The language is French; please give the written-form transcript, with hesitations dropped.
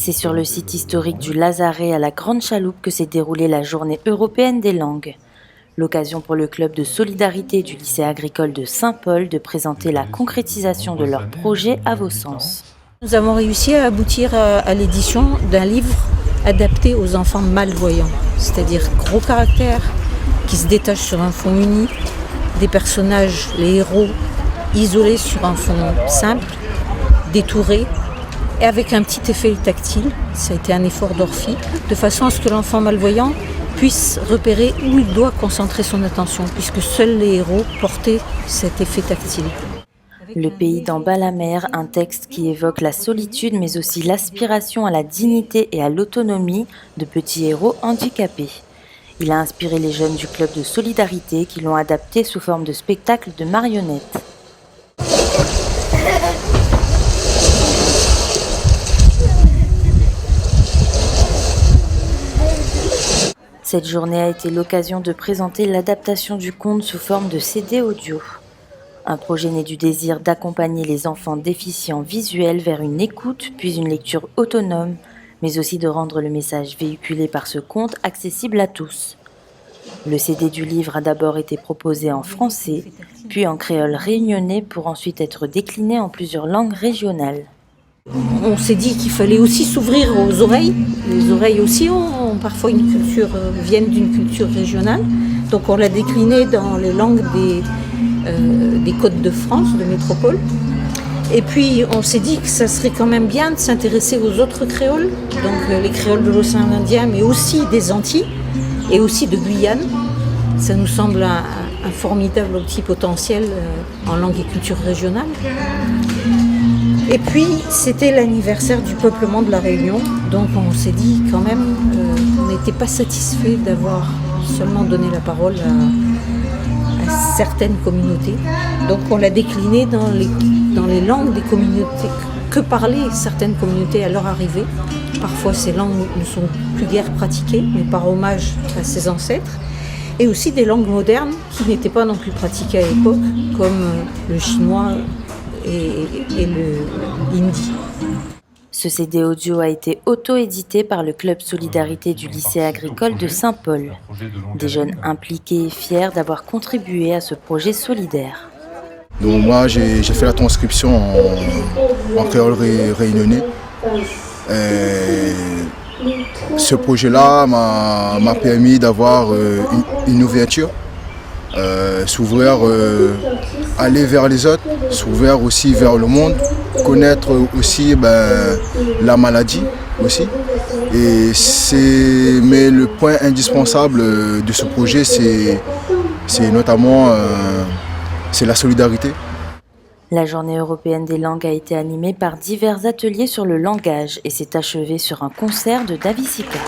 C'est sur le site historique du Lazaret à la Grande Chaloupe que s'est déroulée la Journée européenne des langues. L'occasion pour le club de solidarité du lycée agricole de Saint-Paul de présenter la concrétisation de leur projet à Vaucens. Nous avons réussi à aboutir à l'édition d'un livre adapté aux enfants malvoyants, c'est-à-dire gros caractères, qui se détachent sur un fond uni, des personnages, les héros, isolés sur un fond simple, détourés, et avec un petit effet tactile, ça a été un effort d'Orphie, de façon à ce que l'enfant malvoyant puisse repérer où il doit concentrer son attention, puisque seuls les héros portaient cet effet tactile. Le pays d'en bas la mer, un texte qui évoque la solitude mais aussi l'aspiration à la dignité et à l'autonomie de petits héros handicapés. Il a inspiré les jeunes du club de solidarité qui l'ont adapté sous forme de spectacle de marionnettes. Cette journée a été l'occasion de présenter l'adaptation du conte sous forme de CD audio. Un projet né du désir d'accompagner les enfants déficients visuels vers une écoute puis une lecture autonome, mais aussi de rendre le message véhiculé par ce conte accessible à tous. Le CD du livre a d'abord été proposé en français, puis en créole réunionnais pour ensuite être décliné en plusieurs langues régionales. On s'est dit qu'il fallait aussi s'ouvrir aux oreilles. Les oreilles aussi ont parfois une culture, viennent d'une culture régionale. Donc on l'a décliné dans les langues des Côtes de France, de métropole. Et puis on s'est dit que ça serait quand même bien de s'intéresser aux autres créoles, donc les créoles de l'océan Indien, mais aussi des Antilles et aussi de Guyane. Ça nous semble un formidable petit potentiel en langue et culture régionale. Et puis, c'était l'anniversaire du peuplement de la Réunion, donc on s'est dit quand même qu'on n'était pas satisfait d'avoir seulement donné la parole à certaines communautés. Donc on l'a décliné dans les langues des communautés que parlaient certaines communautés à leur arrivée. Parfois ces langues ne sont plus guère pratiquées, mais par hommage à ses ancêtres. Et aussi des langues modernes qui n'étaient pas non plus pratiquées à l'époque, comme le chinois et le hindi. Ce CD audio a été auto-édité par le club Solidarité du lycée agricole de Saint-Paul. Des jeunes impliqués et fiers d'avoir contribué à ce projet solidaire. Donc moi j'ai fait la transcription en créole réunionnais. Ce projet-là m'a permis d'avoir une ouverture, s'ouvrir, aller vers les autres, s'ouvrir aussi vers le monde, connaître aussi la maladie aussi. Mais le point indispensable de ce projet, c'est notamment c'est la solidarité. La Journée européenne des langues a été animée par divers ateliers sur le langage et s'est achevée sur un concert de David Sicard.